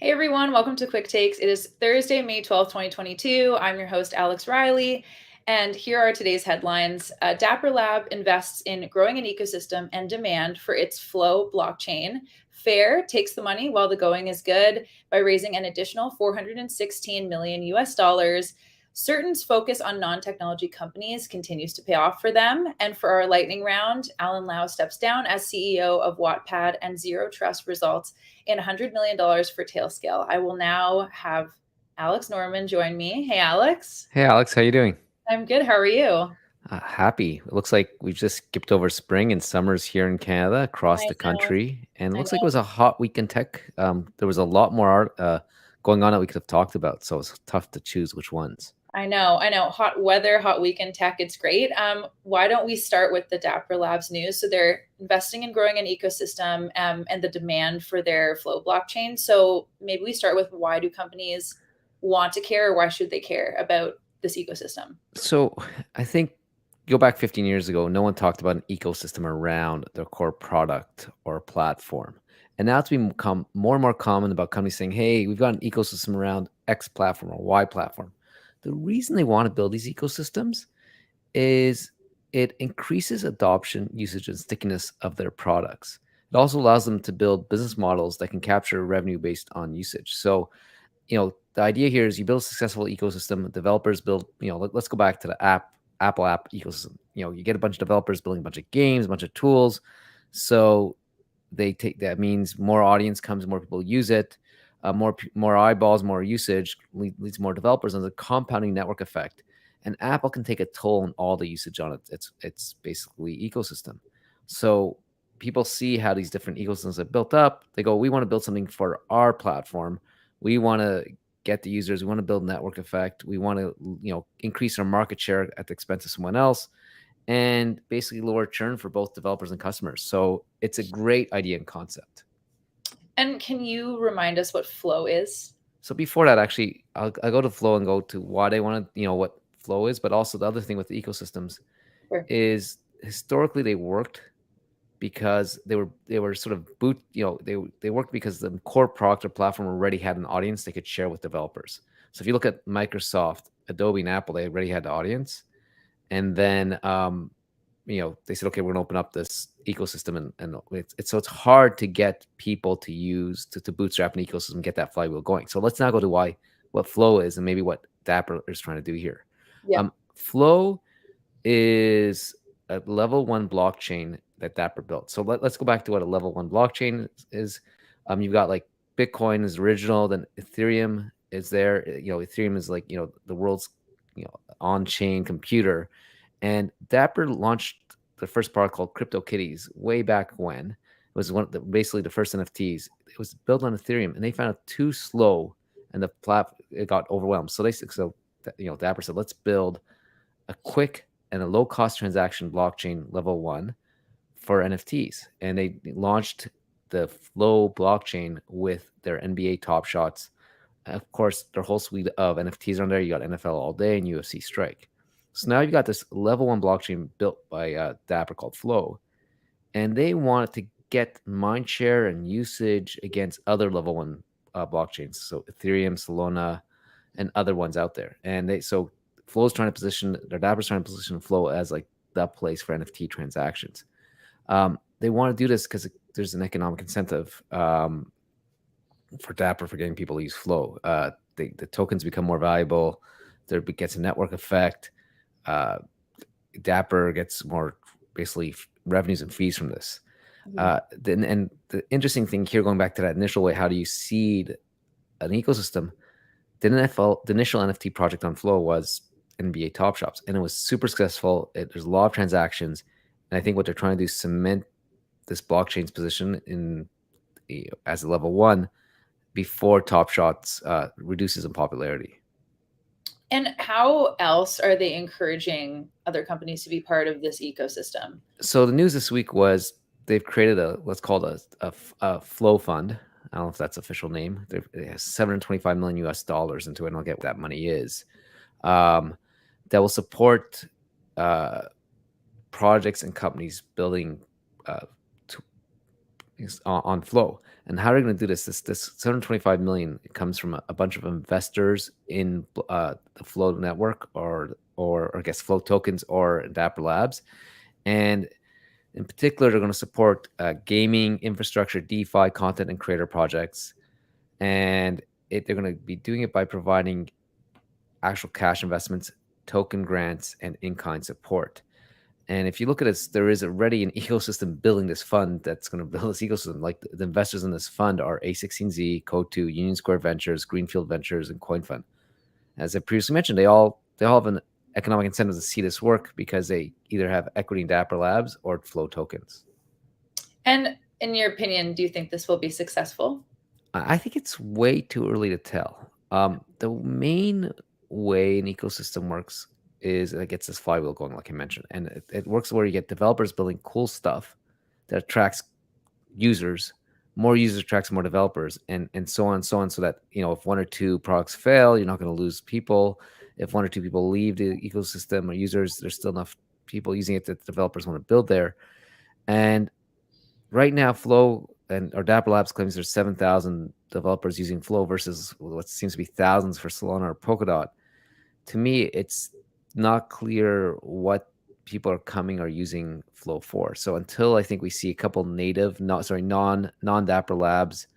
Hey everyone, welcome to Quick Takes. It is Thursday, May 12th, 2022. I'm your host, Alex Riley, and here are today's headlines. Dapper Lab invests in growing an ecosystem and demand for its Flow blockchain. Fair takes the money while the going is good by raising an additional 416 million US dollars. Certain's focus on non-technology companies continues to pay off for them. And for our lightning round, Alan Lau steps down as CEO of Wattpad and Zero Trust results in $100 million for Tailscale. I will now have Alex Norman join me. Hey, Alex. Hey Alex, how you doing? I'm good. How are you? Happy. It looks like we've just skipped over spring and summer's here in Canada across I the know. country, and it I looks like it was know. a hot week in tech. There was a lot more art going on that we could have talked about, so it's tough to choose which ones. I know. I know. Hot weather, hot week in tech. It's great. Why don't we start with the Dapper Labs news? So they're investing in growing an ecosystem and the demand for their Flow blockchain. So maybe we start with why do companies want to care or why should they care about this ecosystem? So I think go back 15 years ago, no one talked about an ecosystem around their core product or platform. And now it's become more and more common about companies saying, hey, we've got an ecosystem around X platform or Y platform. The reason they want to build these ecosystems is it increases adoption, usage, and stickiness of their products. It also allows them to build business models that can capture revenue based on usage. So, the idea here is you build a successful ecosystem. Developers build, let's go back to the Apple app ecosystem. You get a bunch of developers building a bunch of games, a bunch of tools. So that means more audience comes, more people use it, more eyeballs, more usage leads to more developers, and the compounding network effect. And Apple can take a toll on all the usage on it. It's basically ecosystem. So people see how these different ecosystems are built up. They go, we want to build something for our platform. We want to get the users. We want to build network effect. We want to increase our market share at the expense of someone else and basically lower churn for both developers and customers. So it's a great idea and concept. And can you remind us what Flow is? So before that, actually, I'll go to Flow and go to why they want to, what Flow is, but also the other thing with the ecosystems Sure. is historically they worked because they were sort of they worked because the core product or platform already had an audience they could share with developers. So if you look at Microsoft, Adobe, and Apple, they already had the audience, and then they said, okay, we're gonna open up this ecosystem, and so it's hard to get people to use to bootstrap an ecosystem and get that flywheel going. So let's now go to what Flow is and maybe what Dapper is trying to do here. Yeah. Flow is a level one blockchain that Dapper built. So let's go back to what a level one blockchain is. You've got like Bitcoin is original, then Ethereum is there. Ethereum is like the world's on-chain computer, and Dapper launched the first product called CryptoKitties way back when. It was basically the first NFTs. It was built on Ethereum, and they found it too slow, and the platform it got overwhelmed. Dapper said, let's build a quick and a low cost transaction blockchain level one for NFTs. And they launched the Flow blockchain with their NBA Top Shots. Of course, their whole suite of NFTs on there. You got NFL All Day and UFC Strike. So now you've got this level one blockchain built by Dapper called Flow. And they wanted to get mindshare and usage against other level one blockchains. So Ethereum, Solana, and other ones out there. And Flow's trying to position, their Dapper's trying to position Flow as like the place for NFT transactions. They want to do this because there's an economic incentive for Dapper for getting people to use Flow. The tokens become more valuable. There gets a network effect. Dapper gets more basically revenues and fees from this. And the interesting thing here, going back to that initial way, how do you seed an ecosystem? The initial NFT project on Flow was NBA Top Shops, and it was super successful. There's a lot of transactions, and I think what they're trying to do is cement this blockchain's position as a level one before Top Shots reduces in popularity. And how else are they encouraging other companies to be part of this ecosystem? So the news this week was they've created let's call it a Flow fund. I don't know if that's official name. It has 725 million US dollars into it, and I'll get what that money is. That will support projects and companies building on Flow. And how are they going to do this? This 725 million comes from a bunch of investors in the Flow network, or I guess Flow tokens or Dapper Labs, and in particular, they're going to support gaming, infrastructure, DeFi, content, and creator projects. And they're going to be doing it by providing actual cash investments, token grants, and in-kind support. And if you look at it, there is already an ecosystem building this fund that's going to build this ecosystem. Like the investors in this fund are A16Z, Code2, Union Square Ventures, Greenfield Ventures, and CoinFund. As I previously mentioned, they all have an economic incentive to see this work because they either have equity in Dapper Labs or Flow tokens. And in your opinion, do you think this will be successful? I think it's way too early to tell. The main way an ecosystem works is it gets this flywheel going, like I mentioned, and it works where you get developers building cool stuff that attracts users. More users attracts more developers, and so on and so on. So that if one or two products fail, you're not going to lose people. If one or two people leave the ecosystem or users, there's still enough people using it that developers want to build there. And right now, Flow and or Dapper Labs claims there's 7,000 developers using Flow versus what seems to be thousands for Solana or Polkadot. To me, it's not clear what people are coming or using Flow for. So until I think we see a couple native, not sorry, non Dapper Labs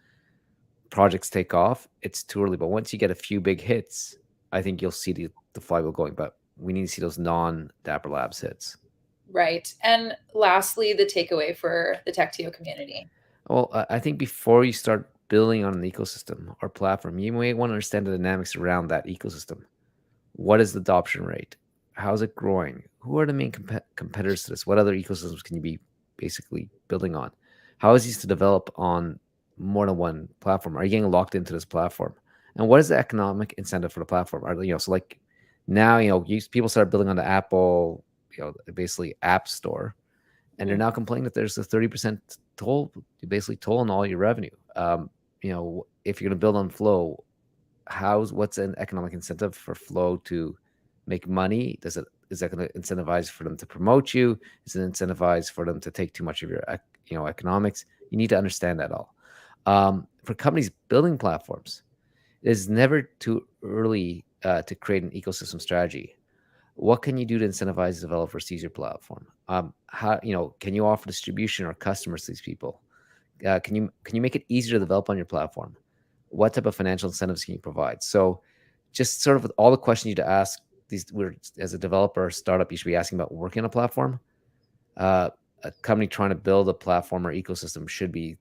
projects take off, it's too early. But once you get a few big hits, I think you'll see the flywheel going. But we need to see those non Dapper Labs hits. Right. And lastly, the takeaway for the TechTO community. Well, I think before you start building on an ecosystem or platform, you may want to understand the dynamics around that ecosystem. What is the adoption rate? How's it growing? Who are the main competitors to this? What other ecosystems can you be basically building on? How is this to develop on more than one platform? Are you getting locked into this platform? And what is the economic incentive for the platform? Are so like now people start building on the Apple basically App Store, and they're now complaining that there's a 30% toll, basically toll on all your revenue. If you're going to build on Flow, what's an economic incentive for Flow to make money? Is that going to incentivize for them to promote you? Is it incentivize for them to take too much of your economics? You need to understand that all. For companies building platforms, it is never too early to create an ecosystem strategy. What can you do to incentivize developers to use your platform? How can you offer distribution or customers to these people? Can you make it easier to develop on your platform? What type of financial incentives can you provide? So, just sort of with all the questions you to ask as a developer or startup, you should be asking about working on a platform. A company trying to build a platform or ecosystem should be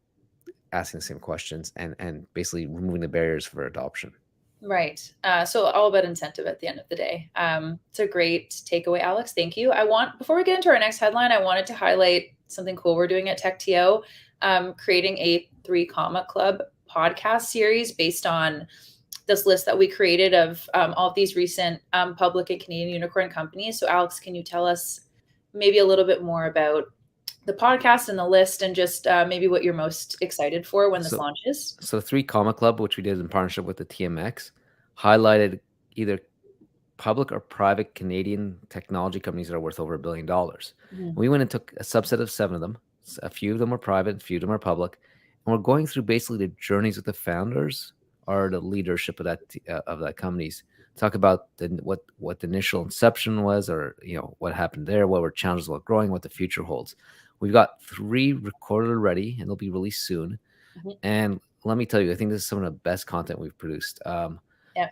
asking the same questions and basically removing the barriers for adoption. Right. So all about incentive at the end of the day. It's a great takeaway, Alex. Thank you. Before we get into our next headline, I wanted to highlight something cool we're doing at TechTO, creating a 3 Comma Club podcast series based on this list that we created of all of these recent public and Canadian unicorn companies. So Alex, can you tell us maybe a little bit more about the podcast and the list, and just maybe what you're most excited for when this launches? So the 3 Comma Club, which we did in partnership with the TMX, highlighted either public or private Canadian technology companies that are worth over $1 billion. We went and took a subset of 7 of them. A few of them were private, a few of them are public, and we're going through basically the journeys with the founders or the leadership of that companies. Talk about what the initial inception was, or what happened there, what were challenges while growing, what the future holds. We've got 3 recorded already, and they'll be released soon. And let me tell you, I think this is some of the best content we've produced.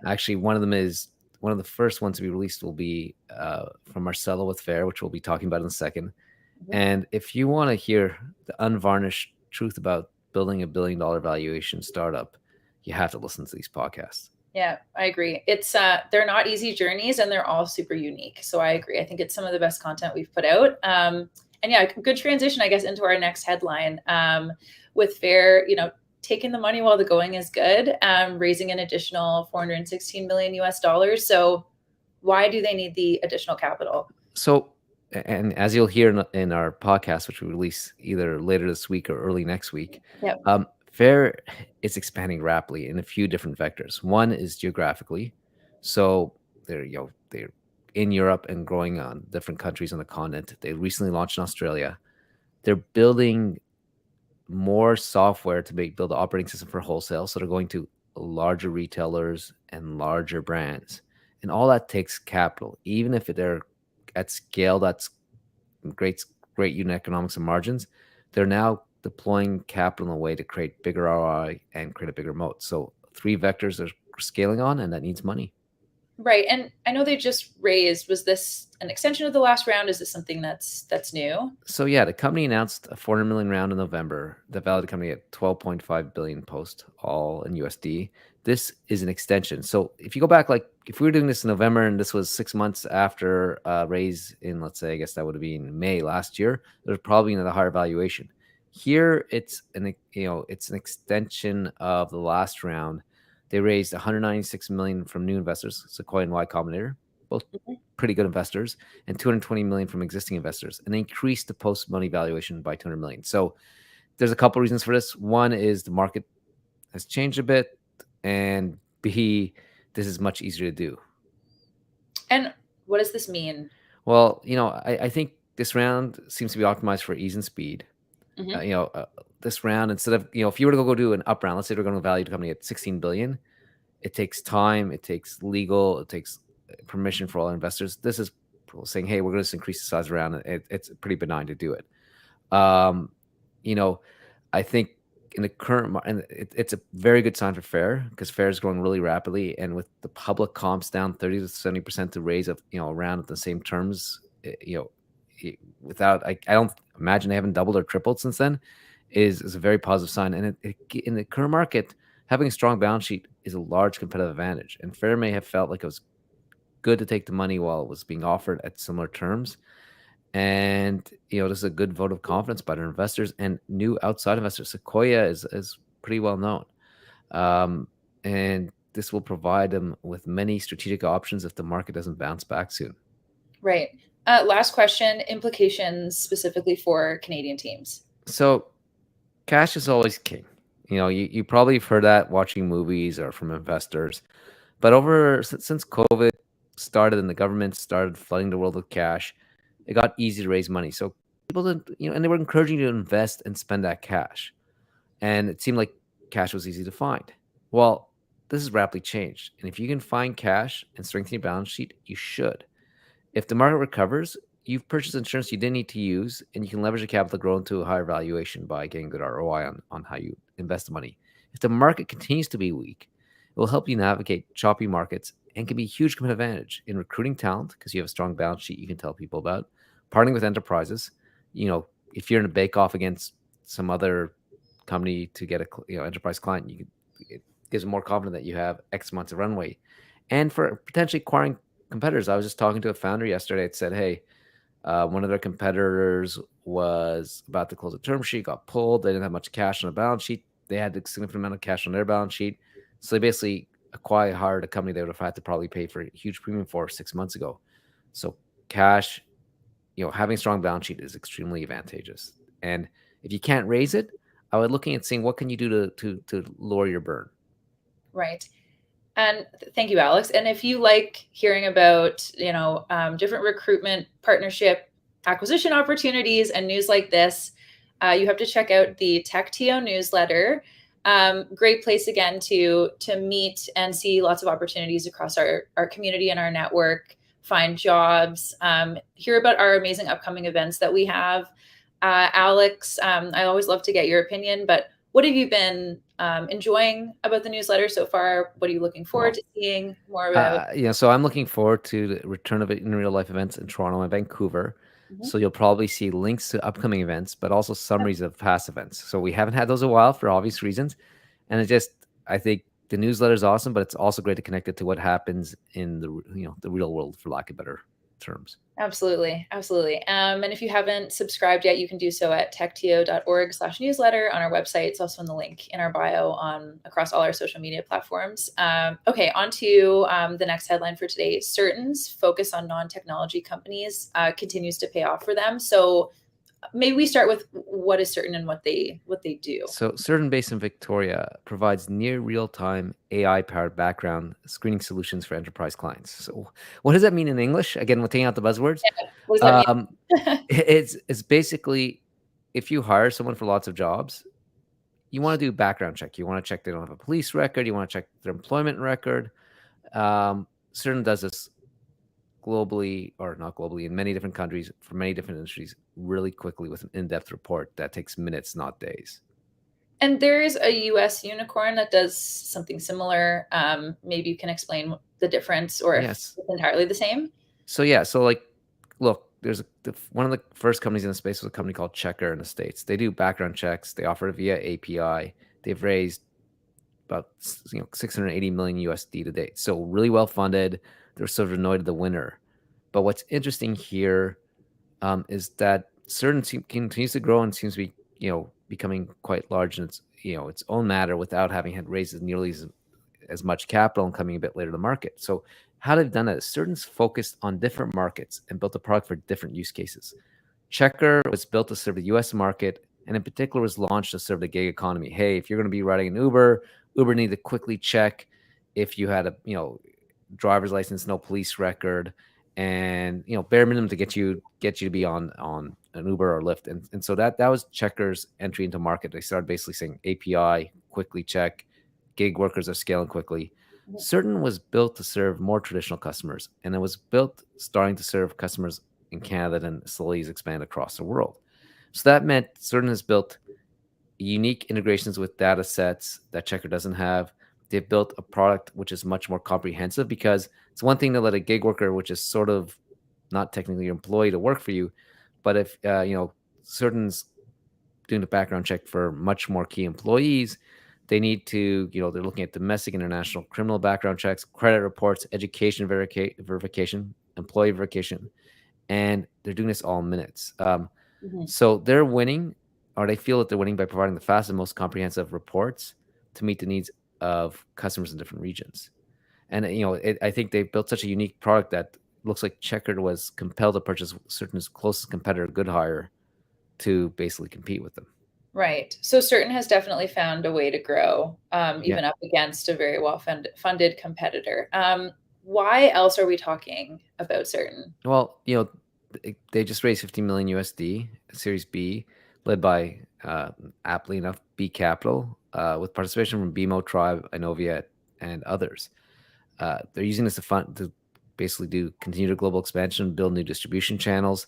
Actually, one of the first ones to be released will be from Marcelo with Fair, which we'll be talking about in a second. And if you want to hear the unvarnished truth about building $1 billion valuation startup, you have to listen to these podcasts. Yeah, I agree. It's they're not easy journeys, and they're all super unique. So I agree. I think it's some of the best content we've put out. And yeah, good transition, I guess, into our next headline. With Fair, taking the money while the going is good, raising an additional $416 million US. So why do they need the additional capital? So, and as you'll hear in our podcast, which we release either later this week or early next week, Fair is expanding rapidly in a few different vectors. One is geographically. So they're in Europe and growing on different countries on the continent. They recently launched in Australia. They're building more software to build an operating system for wholesale. So they're going to larger retailers and larger brands. And all that takes capital, even if they're at scale that's great, great unit economics and margins. They're now deploying capital in a way to create bigger ROI and create a bigger moat. So three vectors they're scaling on, and that needs money. Right. And I know they just raised, was this an extension of the last round? Is this something that's new? So yeah, the company announced a 400 million round in November that valued the company at 12.5 billion post, all in USD. This is an extension. So if you go back, like if we were doing this in November and this was 6 months after raise in, let's say, I guess that would have been May last year, there's probably another higher valuation. Here, it's it's an extension of the last round. They raised 196 million from new investors, Sequoia and Y Combinator, both pretty good investors, and 220 million from existing investors, and they increased the post-money valuation by 200 million. So there's a couple reasons for this. One is the market has changed a bit, and B, this is much easier to do. And what does this mean? Well, I think this round seems to be optimized for ease and speed. This round, instead of, if you were to go do an up round, let's say we're going to value the company at 16 billion, it takes time, it takes legal, it takes permission for all investors. This is saying, hey, we're going to increase the size around. It's pretty benign to do it. I think in the current, and it's a very good sign for Fair, because Fair is growing really rapidly, and with the public comps down 30 to 70% to raise of around at the same terms, without I don't imagine they haven't doubled or tripled since then, is a very positive sign. And in the current market, having a strong balance sheet is a large competitive advantage. And Fair may have felt like it was good to take the money while it was being offered at similar terms. And this is a good vote of confidence by their investors and new outside investors. Sequoia is pretty well known, and this will provide them with many strategic options if the market doesn't bounce back soon. Right. Last question, implications specifically for Canadian teams. So cash is always king. You probably have heard that watching movies or from investors. But since COVID started and the government started flooding the world with cash, it got easy to raise money. So people didn't, and they were encouraging you to invest and spend that cash. And it seemed like cash was easy to find. Well, this has rapidly changed. And if you can find cash and strengthen your balance sheet, you should. If the market recovers, you've purchased insurance you didn't need to use, and you can leverage the capital to grow into a higher valuation by getting good ROI on how you invest the money. If the market continues to be weak, it will help you navigate choppy markets and can be a huge competitive advantage in recruiting talent, because you have a strong balance sheet you can tell people about, partnering with enterprises. If you're in a bake-off against some other company to get a enterprise client, it gives them more confidence that you have X months of runway. And for potentially acquiring competitors, I was just talking to a founder yesterday that said, hey, one of their competitors was about to close a term sheet, got pulled. They didn't have much cash on the balance sheet. They had a significant amount of cash on their balance sheet. So they basically hired a company they would have had to probably pay for a huge premium for 6 months ago. So cash, having a strong balance sheet is extremely advantageous. And if you can't raise it, I would looking at seeing what can you do to lower your burn. Right. And thank you, Alex. And if you like hearing about, different recruitment, partnership, acquisition opportunities and news like this, you have to check out the TechTO newsletter. Great place again to meet and see lots of opportunities across our community and our network, find jobs, hear about our amazing upcoming events that we have. Alex, I always love to get your opinion, but what have you been enjoying about the newsletter so far? What are you looking forward to seeing more about? So I'm looking forward to the return of it in real life events in Toronto and Vancouver. Mm-hmm. So you'll probably see links to upcoming events, but also summaries of past events. So we haven't had those a while for obvious reasons. And I think the newsletter is awesome, but it's also great to connect it to what happens in the real world, for lack of better terms. Absolutely. Absolutely. And if you haven't subscribed yet, you can do so at techtio.org/newsletter on our website. It's also in the link in our bio across all our social media platforms. Okay, on to the next headline for today. Certain's focus on non-technology companies continues to pay off for them. So maybe we start with what is Certain and what they do. So Certain, based in Victoria, provides near real-time AI-powered background screening solutions for enterprise clients. So what does that mean in English? Again, we're taking out the buzzwords. Yeah, what does that mean? It's basically, if you hire someone for lots of jobs, you want to do background check. You want to check they don't have a police record. You want to check their employment record. Certain does this globally, or not globally, in many different countries for many different industries really quickly with an in-depth report that takes minutes, not days. And there's a US unicorn that does something similar. Maybe you can explain the difference or if Yes. it's entirely the same. So yeah, so like, look, there's one of the first companies in the space was a company called Checker in the States. They do background checks. They offer it via API. They've raised about 680 million USD to date. So really well funded. They're sort of anointed the winner. But what's interesting here is that certain continues to grow and seems to be becoming quite large in its own matter without having had raised nearly as much capital and coming a bit later to the market. So how they've done that is Certain's focused on different markets and built a product for different use cases. Checker was built to serve the US market and in particular was launched to serve the gig economy. Hey, if you're going to be riding an Uber needed to quickly check if you had a driver's license, no police record, and bare minimum to get you to be on an Uber or Lyft. And so that was Checker's entry into market. They started basically saying API, quickly check, gig workers are scaling quickly. Certain was built to serve more traditional customers, and it was built starting to serve customers in Canada and slowly is expanded across the world. So that meant Certain has built unique integrations with data sets that Checker doesn't have. They've built a product which is much more comprehensive because it's one thing to let a gig worker, which is sort of not technically your employee, to work for you, but if Certain's doing a background check for much more key employees, they need to, they're looking at domestic, international, criminal background checks, credit reports, education verification, employee verification, and they're doing this all in minutes. Mm-hmm. So they're winning, or they feel that they're winning by providing the fastest and most comprehensive reports to meet the needs of customers in different regions. And I think they built such a unique product that looks like Checkered was compelled to purchase Certain's closest competitor, GoodHire, to basically compete with them. Right. So Certain has definitely found a way to grow, Yeah. even up against a very well funded competitor. Why else are we talking about Certain? Well, they just raised 50 million USD, Series B, led by aptly enough B Capital, with participation from BMO, Tribe, Inovia, and others. They're using this to fund to basically continue to global expansion, build new distribution channels.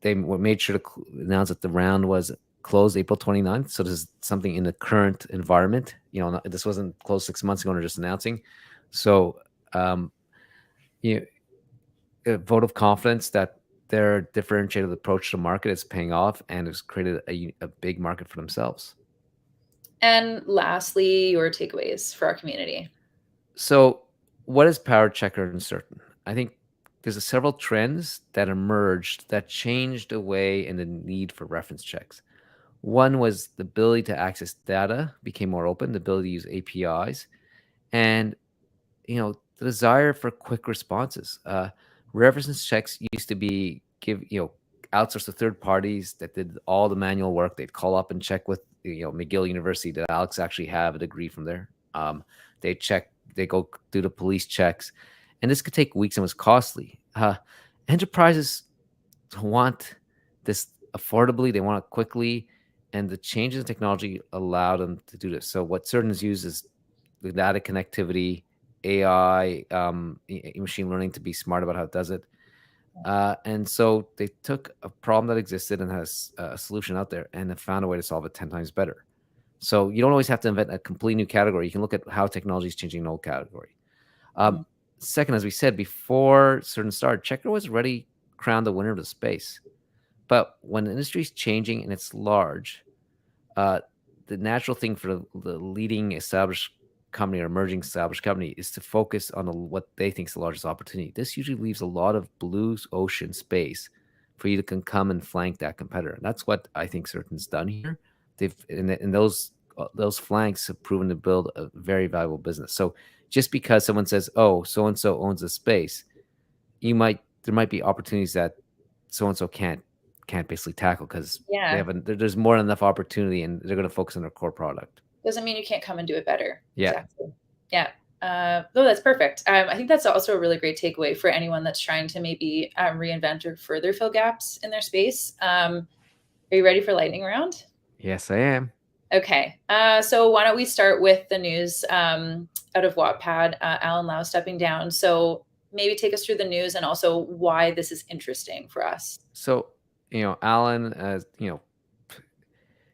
They made sure to announce that the round was closed April 29th. So there's something in the current environment. This wasn't closed 6 months ago. They're just announcing. So, you know, a vote of confidence that their differentiated approach to market is paying off and has created a big market for themselves. And lastly, your takeaways for our community. So, what is Power Checker and Certain? I think there's several trends that emerged that changed the way and the need for reference checks. One was the ability to access data became more open, the ability to use APIs, and the desire for quick responses. Reference checks used to be outsourced to third parties that did all the manual work. They'd call up and check with McGill University. Did Alex actually have a degree from there? They check. They go do the police checks, and this could take weeks and was costly. Enterprises want this affordably. They want it quickly, and the changes in technology allow them to do this. So what Certain is used is the data connectivity, AI, machine learning to be smart about how it does it. And so they took a problem that existed and has a solution out there and have found a way to solve it 10 times better. So you don't always have to invent a complete new category. You can look at how technology is changing an old category. Mhm. Second, as we said before, Certain started, Checker was already crowned the winner of the space. But when the industry is changing and it's large, uh, the natural thing for the leading established company or emerging established company is to focus on what they think is the largest opportunity. This usually leaves a lot of blue ocean space for you to come and flank that competitor. And that's what I think Certain's done here. They've and those flanks have proven to build a very valuable business. So just because someone says, "Oh, so and so owns a space," there might be opportunities that so and so can't basically tackle because Yeah. there's more than enough opportunity and they're going to focus on their core product. Doesn't mean you can't come and do it better. Yeah. Exactly. Yeah. No, that's perfect. I think that's also a really great takeaway for anyone that's trying to maybe reinvent or further fill gaps in their space. Are you ready for lightning round? Yes, I am. Okay. So why don't we start with the news out of Wattpad, Alan Lau stepping down. So maybe take us through the news and also why this is interesting for us. So, Alan,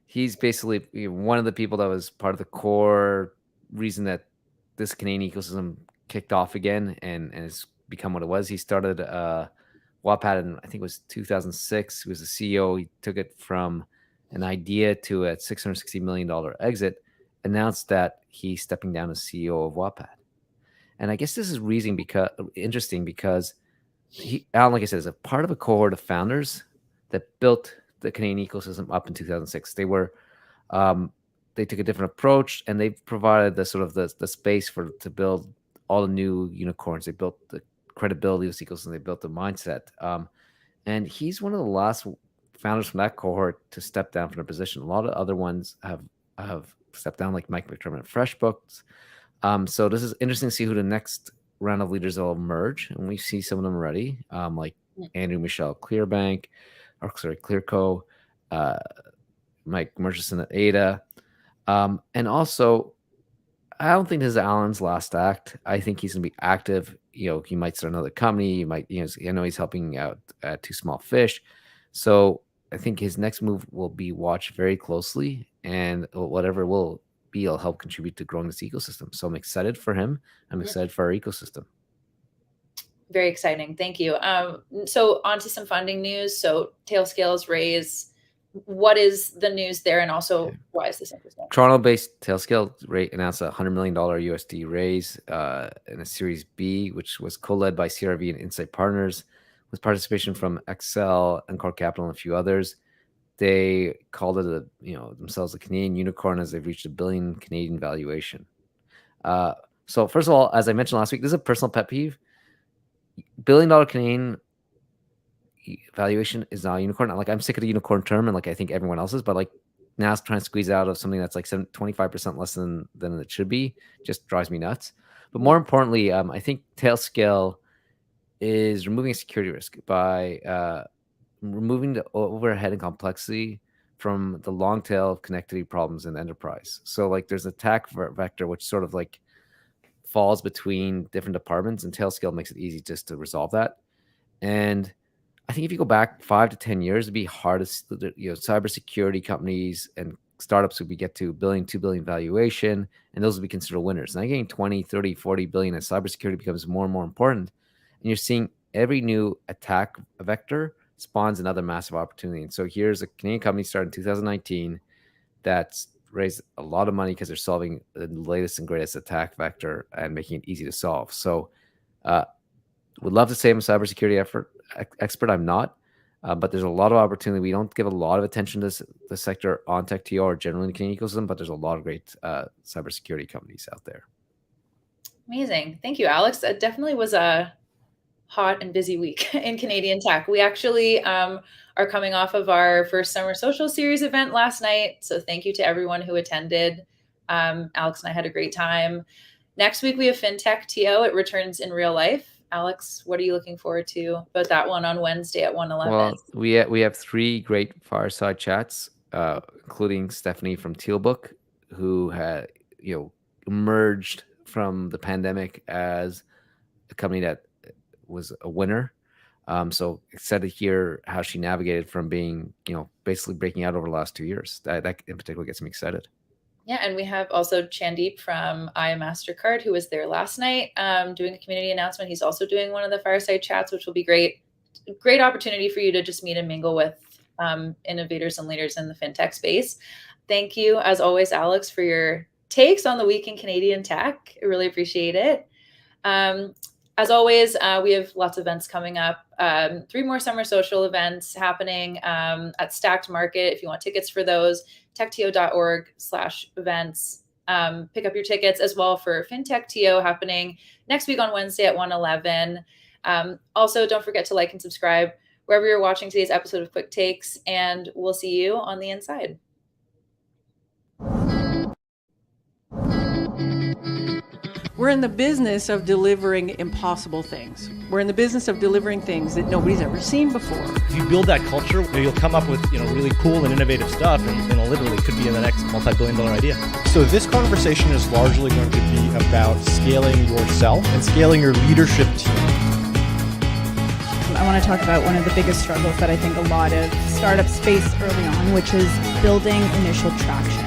he's basically one of the people that was part of the core reason that this Canadian ecosystem kicked off again and has become what it was. He started Wattpad in, I think it was 2006. He was the CEO. He took it from an idea to a $660 million exit, announced that he's stepping down as CEO of Wattpad. And I guess this is interesting because Alan, like I said, is a part of a cohort of founders that built the Canadian ecosystem up in 2006. They took a different approach, and they provided the sort of the space to build all the new unicorns. They built the credibility of this ecosystem. They built the mindset. And he's one of the last founders from that cohort to step down from their position. A lot of other ones have stepped down, like Mike McDermott at FreshBooks. So this is interesting to see who the next round of leaders will emerge, and we see some of them already, like Andrew Michelle Clearco, Mike Murchison at Ada, and also I don't think this is Alan's last act. I think he's gonna be active. He might start another company. He might, I know he's helping out Two Small Fish, so I think his next move will be watched very closely, and whatever will be, will help contribute to growing this ecosystem. So I'm excited for him. I'm excited for our ecosystem. Very exciting. Thank you. So on to some funding news. So Tailscale's raise. What is the news there, and also why is this interesting? Toronto-based Tailscale announced a $100 million USD raise in a Series B, which was co-led by CRV and Insight Partners, with participation from Excel, Encore Capital, and a few others. They called it themselves a Canadian unicorn, as they've reached $1 billion Canadian valuation. So first of all, as I mentioned last week, this is a personal pet peeve. $1 billion Canadian valuation is not a unicorn. Like, I'm sick of the unicorn term, and like I think everyone else is, but like now it's trying to squeeze out of something that's like 25% less than it should be just drives me nuts. But more importantly, I think Tailscale is removing a security risk by removing the overhead and complexity from the long tail of connectivity problems in enterprise. So like there's an attack vector which sort of like falls between different departments, and Tailscale makes it easy just to resolve that. And I think if you go back 5 to 10 years, it'd be hard to, cybersecurity companies and startups would get to $1 billion, $2 billion valuation, and those would be considered winners. Now getting 20, 30, 40 billion as cybersecurity becomes more and more important. And you're seeing every new attack vector spawns another massive opportunity. And so here's a Canadian company started in 2019 that's raised a lot of money because they're solving the latest and greatest attack vector and making it easy to solve. So would love to say I'm a cybersecurity expert. I'm not, but there's a lot of opportunity. We don't give a lot of attention to the sector on TechTO or generally in the Canadian ecosystem, but there's a lot of great cybersecurity companies out there. Amazing. Thank you, Alex. That definitely was a hot and busy week in Canadian tech. We actually are coming off of our first Summer Social Series event last night. So thank you to everyone who attended. Alex and I had a great time. Next week, we have FinTech TO. It returns in real life. Alex, what are you looking forward to about that one on Wednesday at 1:11? Well, we have 3 great fireside chats, including Stephanie from Tealbook, who had emerged from the pandemic as a company that was a winner. So excited to hear how she navigated from being basically breaking out over the last 2 years. That in particular gets me excited. Yeah, and we have also Chandeep from iMastercard, who was there last night doing a community announcement. He's also doing one of the fireside chats, which will be great. Great opportunity for you to just meet and mingle with innovators and leaders in the fintech space. Thank you, as always, Alex, for your takes on the week in Canadian tech. I really appreciate it. As always, we have lots of events coming up. 3 more Summer Social events happening at Stacked Market. If you want tickets for those, techto.org/events. Pick up your tickets as well for FinTech TO happening next week on Wednesday at 1:11. Also, don't forget to like and subscribe wherever you're watching today's episode of Quick Takes, and we'll see you on the inside. We're in the business of delivering impossible things. We're in the business of delivering things that nobody's ever seen before. If you build that culture, you'll come up with really cool and innovative stuff, and literally could be in the next multi-billion-dollar idea. So this conversation is largely going to be about scaling yourself and scaling your leadership team. I want to talk about one of the biggest struggles that I think a lot of startups face early on, which is building initial traction.